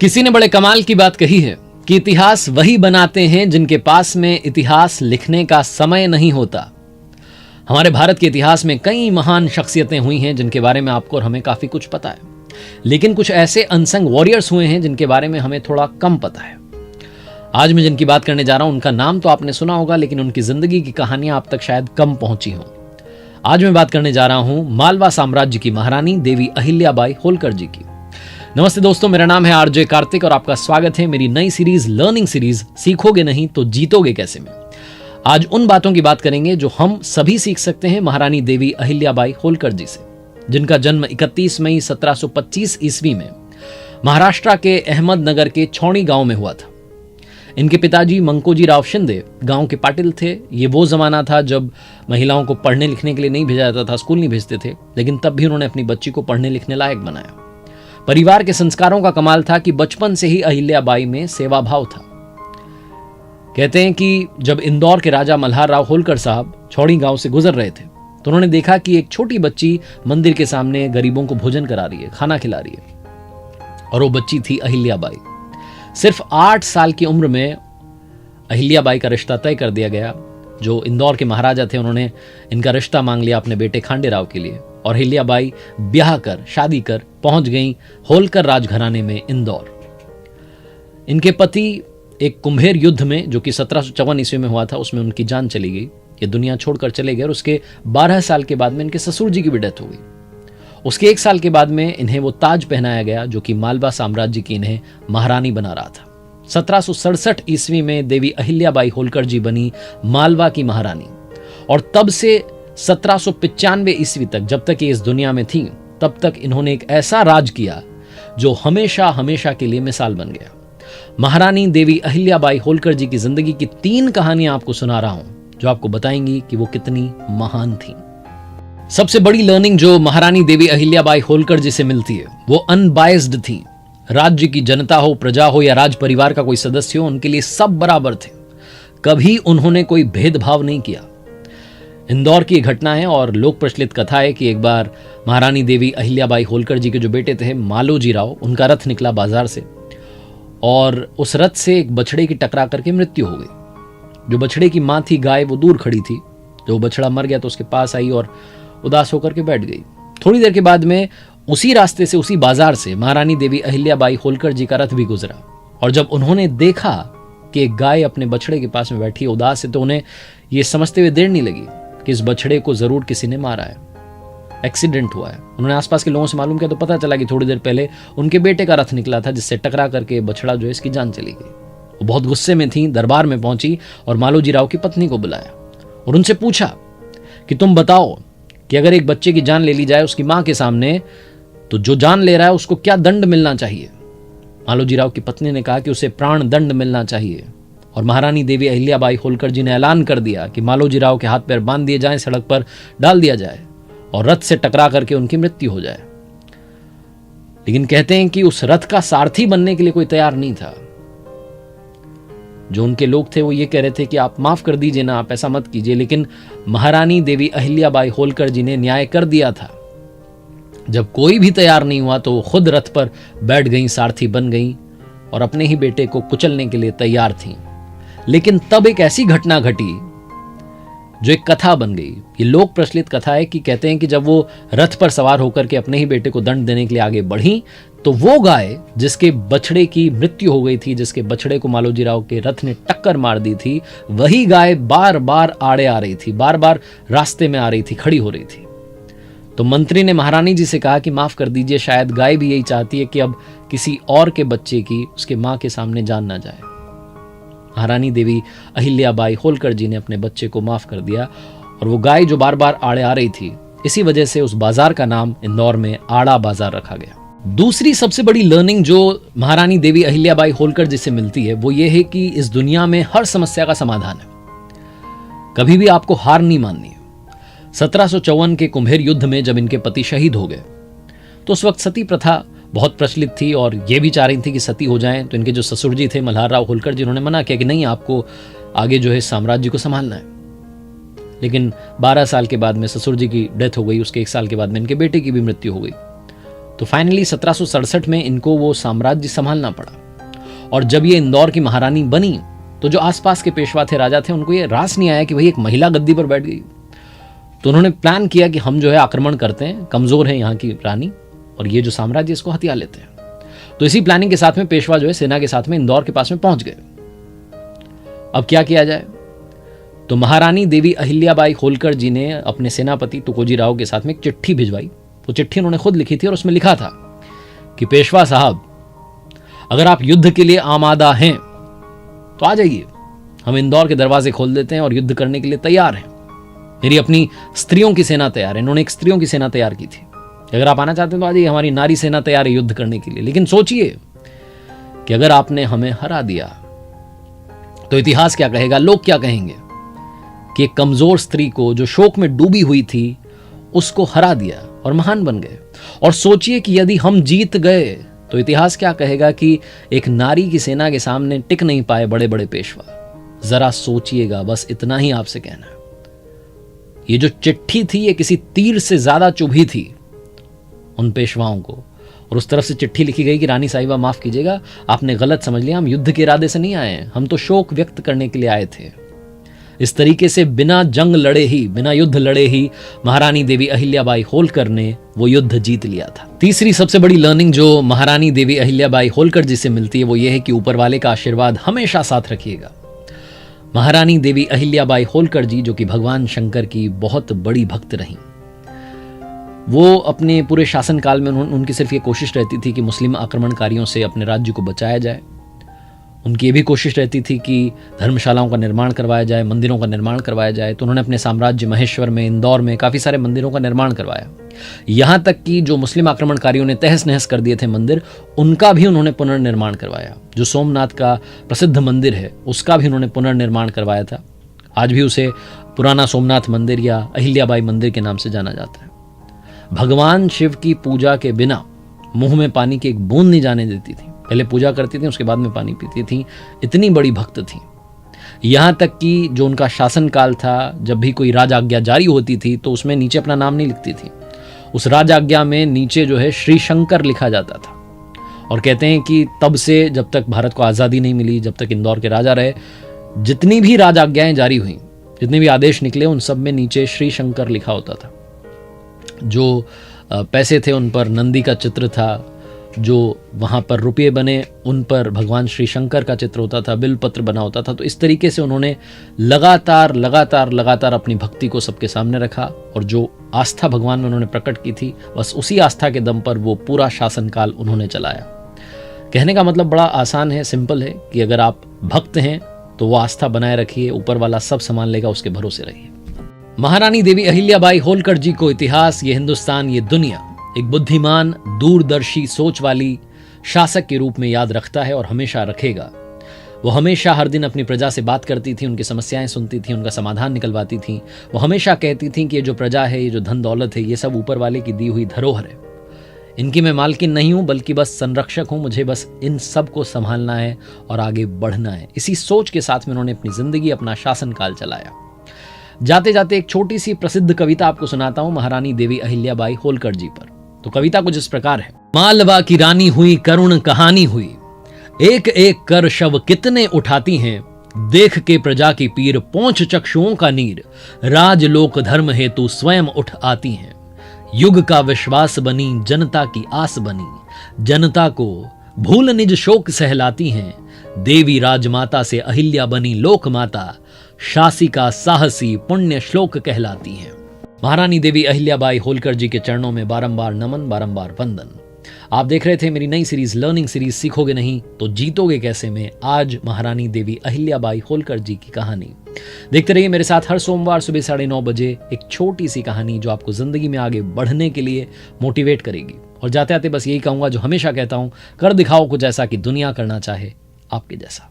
किसी ने बड़े कमाल की बात कही है कि इतिहास वही बनाते हैं जिनके पास में इतिहास लिखने का समय नहीं होता। हमारे भारत के इतिहास में कई महान शख्सियतें हुई हैं जिनके बारे में आपको और हमें काफी कुछ पता है, लेकिन कुछ ऐसे अनसंग वॉरियर्स हुए हैं जिनके बारे में हमें थोड़ा कम पता है। आज मैं जिनकी बात करने जा रहा हूं उनका नाम तो आपने सुना होगा, लेकिन उनकी जिंदगी की कहानियां आप तक शायद कम पहुंची हों। आज मैं बात करने जा रहा हूं मालवा साम्राज्य की महारानी देवी अहिल्याबाई होलकर जी की। नमस्ते दोस्तों, मेरा नाम है आरजे कार्तिक और आपका स्वागत है मेरी नई सीरीज लर्निंग सीरीज सीखोगे नहीं तो जीतोगे कैसे में। आज उन बातों की बात करेंगे जो हम सभी सीख सकते हैं महारानी देवी अहिल्याबाई होलकर जी से, जिनका जन्म 31 मई 1725 ईस्वी में महाराष्ट्र के अहमदनगर के छौणी गांव में हुआ था। इनके पिताजी मंकोजी राव शिंदे गांव के पाटिल थे। ये वो जमाना था जब महिलाओं को पढ़ने लिखने के लिए नहीं भेजा जाता था, स्कूल नहीं भेजते थे, लेकिन तब भी उन्होंने अपनी बच्ची को पढ़ने लिखने लायक बनाया। परिवार के संस्कारों का कमाल था कि बचपन से ही अहिल्याबाई में सेवा भाव था। कहते हैं कि जब इंदौर के राजा मल्हार राव होलकर साहब छौड़ी गांव से गुजर रहे थे तो उन्होंने देखा कि एक छोटी बच्ची मंदिर के सामने गरीबों को भोजन करा रही है, खाना खिला रही है, और वो बच्ची थी अहिल्याबाई। सिर्फ 8 साल की उम्र में अहिल्याबाई का रिश्ता तय कर दिया गया। जो इंदौर के महाराजा थे उन्होंने इनका रिश्ता मांग लिया अपने बेटे खांडेराव के लिए, और अहिल्याबाई ब्याह कर शादी कर पहुंच गई होलकर राजघराने में इंदौर। इनके पति एक कुंभेर युद्ध में जो कि 1754 ईस्वी में हुआ था उसमें उनकी जान चली गई। ये दुनिया छोड़कर चले गए और उसके 12 साल के बाद में इनके ससुर जी की भी डेथ हो गई। उसके 1 साल के बाद में इन्हें वो ताज पहनाया गया जो कि मालवा साम्राज्य की इन्हें महारानी बना रहा था। 1767 ईस्वी में देवी अहिल्याबाई होलकर जी बनी मालवा की महारानी, और तब से 1795 ईस्वी तक, जब तक ये इस दुनिया में थी, तब तक इन्होंने एक ऐसा राज किया जो हमेशा हमेशा के लिए मिसाल बन गया। महारानी देवी अहिल्याबाई होलकर जी की जिंदगी की 3 कहानियां आपको सुना रहा हूं जो आपको बताएंगी कि वो कितनी महान थी। सबसे बड़ी लर्निंग जो महारानी देवी अहिल्याबाई होलकर जी से मिलती है वो अनबायस्ड थी। राज्य की जनता हो, प्रजा हो या राज परिवार का कोई सदस्य हो, उनके लिए सब बराबर थे। कभी उन्होंने कोई भेदभाव नहीं किया। इंदौर की घटना है और लोक प्रचलित कथा है कि एक बार महारानी देवी अहिल्याबाई होलकर जी के जो बेटे थे मालोजी राव, उनका रथ निकला बाजार से और उस रथ से एक बछड़े की टकरा करके मृत्यु हो गई। जो बछड़े की मां थी गाय, वो दूर खड़ी थी। जो बछड़ा मर गया तो उसके पास आई और उदास होकर के बैठ गई। थोड़ी देर के बाद में उसी रास्ते से, उसी बाजार से महारानी देवी अहिल्याबाई होलकर जी का रथ भी गुजरा, और जब उन्होंने देखा कि एक गाय अपने बछड़े के पास में बैठी उदास है तो उन्हें यह समझते हुए देर नहीं लगी कि इस बछड़े को जरूर किसी ने मारा है, एक्सीडेंट हुआ है। उन्होंने आसपास के लोगों से मालूम किया तो पता चला कि थोड़ी देर पहले उनके बेटे का रथ निकला था जिससे टकरा करके बछड़ा जो है इसकी जान चली गई। वो बहुत गुस्से में थी, दरबार में पहुंची और मालोजी राव की पत्नी को बुलाया और उनसे पूछा कि तुम बताओ कि अगर एक बच्चे की जान ले ली जाए उसकी मां के सामने तो जो जान ले रहा है उसको क्या दंड मिलना चाहिए। मालोजी राव की पत्नी ने कहा कि उसे प्राण दंड मिलना चाहिए, और महारानी देवी अहिल्याबाई होलकर जी ने ऐलान कर दिया कि मालोजी राव के हाथ पैर बांध दिए जाएं, सड़क पर डाल दिया जाए और रथ से टकरा करके उनकी मृत्यु हो जाए। लेकिन कहते हैं कि उस रथ का सारथी बनने के लिए कोई तैयार नहीं था। जो उनके लोग थे वो ये कह रहे थे कि आप माफ कर दीजिए ना, आप ऐसा मत कीजिए। लेकिन महारानी देवी अहिल्याबाई होलकर जी ने न्याय कर दिया था। जब कोई भी तैयार नहीं हुआ तो वो खुद रथ पर बैठ गई, सारथी बन गई और अपने ही बेटे को कुचलने के लिए तैयार थी। लेकिन तब एक ऐसी घटना घटी जो एक कथा बन गई। ये लोक प्रचलित कथा है कि कहते हैं कि जब वो रथ पर सवार होकर के अपने ही बेटे को दंड देने के लिए आगे बढ़ी तो वो गाय जिसके बछड़े की मृत्यु हो गई थी, जिसके बछड़े को मालोजी राव के रथ ने टक्कर मार दी थी, वही गाय बार बार आड़े आ रही थी, बार बार रास्ते में आ रही थी, खड़ी हो रही थी। तो मंत्री ने महारानी जी से कहा कि माफ कर दीजिए, शायद गाय भी यही चाहती है कि अब किसी और के बच्चे की उसके मां के सामने जान ना जाए। महारानी देवी अहिल्याबाई होलकर जी ने अपने बच्चे को माफ कर दिया, और वो गाय जो बार बार आड़े आ रही थी, इसी वजह से उस बाजार का नाम इंदौर में आड़ा बाजार रखा गया। दूसरी सबसे बड़ी लर्निंग जो महारानी देवी अहिल्याबाई होलकर जी से मिलती है वो ये है कि इस दुनिया में हर समस्या का समाधान है। कभी भी आपको हार नहीं माननी है। 1754 के कुंभेर युद्ध में जब इनके पति शहीद हो गए तो उस वक्त सती प्रथा बहुत प्रचलित थी और ये भी चाह रही थी कि सती हो जाएं। तो इनके जो ससुर जी थे मल्हार राव होलकर जी, उन्होंने मना किया कि नहीं, आपको आगे जो है साम्राज्य को संभालना है। लेकिन 12 साल के बाद में ससुर जी की डेथ हो गई। उसके 1 साल के बाद में इनके बेटे की भी मृत्यु हो गई। तो फाइनली 1767 में इनको वो साम्राज्य संभालना पड़ा। और जब ये इंदौर की महारानी बनी तो जो आसपास के पेशवा थे, राजा थे, उनको ये रास नहीं आया कि भाई एक महिला गद्दी पर बैठ गई। तो उन्होंने प्लान किया कि हम जो है आक्रमण करते हैं, कमजोर है यहाँ की रानी और ये जो साम्राज्य इसको हथिया लेते हैं। तो इसी प्लानिंग के साथ में पेशवा जो है सेना के साथ में इंदौर के पास में पहुंच गए। अब क्या किया जाए? तो महारानी देवी अहिल्याबाई होलकर जी ने अपने सेनापति तुकोजी राव के साथ में एक चिट्ठी भिजवाई। वो चिट्ठी उन्होंने खुद लिखी थी और उसमें लिखा था कि पेशवा साहब, अगर आप युद्ध के लिए आमादा हैं तो आ जाइए, हम इंदौर के दरवाजे खोल देते हैं और युद्ध करने के लिए तैयार हैं। मेरी अपनी स्त्रियों की सेना तैयार है। इन्होंने एक स्त्रियों की सेना तैयार की थी। अगर आप आना चाहते हैं तो आ जाइए, हमारी नारी सेना तैयार है युद्ध करने के लिए। लेकिन सोचिए कि अगर आपने हमें हरा दिया तो इतिहास क्या कहेगा, लोग क्या कहेंगे कि एक कमजोर स्त्री को जो शोक में डूबी हुई थी उसको हरा दिया और महान बन गए। और सोचिए कि यदि हम जीत गए तो इतिहास क्या कहेगा कि एक नारी की सेना के सामने टिक नहीं पाए बड़े बड़े पेशवा। जरा सोचिएगा, बस इतना ही आपसे कहना है। ये जो चिट्ठी थी ये किसी तीर से ज्यादा चुभी थी उन पेशवाओं को। और उस तरफ से चिट्ठी लिखी गई कि रानी साहिबा माफ कीजिएगा, आपने गलत समझ लिया, हम युद्ध के इरादे से नहीं आए हैं, हम तो शोक व्यक्त करने के लिए आए थे। इस तरीके से बिना जंग लड़े ही, बिना युद्ध लड़े ही महारानी देवी अहिल्याबाई होलकर ने वो युद्ध जीत लिया था। तीसरी सबसे बड़ी लर्निंग जो महारानी देवी अहिल्याबाई होलकर जी से मिलती है वो ये है कि ऊपर वाले का आशीर्वाद हमेशा साथ रखिएगा। महारानी देवी अहिल्याबाई होलकर जी, जो कि भगवान शंकर की बहुत बड़ी भक्त रहीं, वो अपने पूरे शासनकाल में उनकी सिर्फ ये कोशिश रहती थी कि मुस्लिम आक्रमणकारियों से अपने राज्य को बचाया जाए। उनकी ये भी कोशिश रहती थी कि धर्मशालाओं का निर्माण करवाया जाए, मंदिरों का निर्माण करवाया जाए। तो उन्होंने अपने साम्राज्य महेश्वर में, इंदौर में काफ़ी सारे मंदिरों का निर्माण करवाया। यहाँ तक कि जो मुस्लिम आक्रमणकारियों ने तहस नहस कर दिए थे मंदिर, उनका भी उन्होंने पुनर्निर्माण करवाया। जो सोमनाथ का प्रसिद्ध मंदिर है उसका भी उन्होंने पुनर्निर्माण करवाया था। आज भी उसे पुराना सोमनाथ मंदिर या अहिल्याबाई मंदिर के नाम से जाना जाता है। भगवान शिव की पूजा के बिना मुंह में पानी की एक बूंद नहीं जाने देती थी। पहले पूजा करती थी, उसके बाद में पानी पीती थी। इतनी बड़ी भक्त थी। यहां तक कि जो उनका शासनकाल था, जब भी कोई राजाज्ञा जारी होती थी तो उसमें नीचे अपना नाम नहीं लिखती थी। उस राजाज्ञा में नीचे जो है श्री शंकर लिखा जाता था। और कहते हैं कि तब से जब तक भारत को आज़ादी नहीं मिली, जब तक इंदौर के राजा रहे, जितनी भी राजाज्ञाएं जारी हुई, जितने भी आदेश निकले, उन सब में नीचे श्री शंकर लिखा होता था। जो पैसे थे उन पर नंदी का चित्र था, जो वहाँ पर रुपये बने उन पर भगवान श्री शंकर का चित्र होता था, बिल पत्र बना होता था। तो इस तरीके से उन्होंने लगातार अपनी भक्ति को सबके सामने रखा और जो आस्था भगवान में उन्होंने प्रकट की थी, बस उसी आस्था के दम पर वो पूरा शासनकाल उन्होंने चलाया। कहने का मतलब बड़ा आसान है, सिंपल है कि अगर आप भक्त हैं तो वो आस्था बनाए रखिए, ऊपर वाला सब संभाल लेगा, उसके भरोसे रहिए। महारानी देवी अहिल्याबाई होलकर जी को इतिहास, ये हिंदुस्तान, ये दुनिया एक बुद्धिमान, दूरदर्शी सोच वाली शासक के रूप में याद रखता है और हमेशा रखेगा। वो हमेशा हर दिन अपनी प्रजा से बात करती थी, उनकी समस्याएं सुनती थी, उनका समाधान निकलवाती थी। वो हमेशा कहती थी कि ये जो प्रजा है, ये जो धन दौलत है, ये सब ऊपर वाले की दी हुई धरोहर है। इनकी मैं मालकिन नहीं हूं, बल्कि बस संरक्षक हूं। मुझे बस इन सब को संभालना है और आगे बढ़ना है। इसी सोच के साथ में उन्होंने अपनी जिंदगी, अपना शासनकाल चलाया। जाते जाते एक छोटी सी प्रसिद्ध कविता आपको सुनाता हूं महारानी देवी अहिल्याबाई होलकर जी पर। तो कविता कुछ इस प्रकार है। मालवा की रानी हुई, करुण कहानी हुई, एक एक कर शव कितने उठाती हैं, देख के प्रजा की पीर पोंछ चक्षुओं का नीर, राजलोक धर्म हेतु स्वयं उठ आती हैं, युग का विश्वास बनी, जनता की आस बनी, जनता को भूल निज शोक सहलाती हैं, देवी राजमाता से अहिल्या बनी लोक माता, शासिका साहसी पुण्य श्लोक कहलाती हैं। महारानी देवी अहिल्याबाई होलकर जी के चरणों में बारंबार नमन, बारंबार वंदन। आप देख रहे थे मेरी नई सीरीज, लर्निंग सीरीज सीखोगे नहीं तो जीतोगे कैसे में। आज महारानी देवी अहिल्याबाई होलकर जी की कहानी देखते रहिए मेरे साथ हर सोमवार सुबह 9:30 बजे। एक छोटी सी कहानी जो आपको जिंदगी में आगे बढ़ने के लिए मोटिवेट करेगी। और जाते आते बस यही कहूंगा जो हमेशा कहता हूं, कर दिखाओ कुछ ऐसा कि दुनिया करना चाहे आपके जैसा।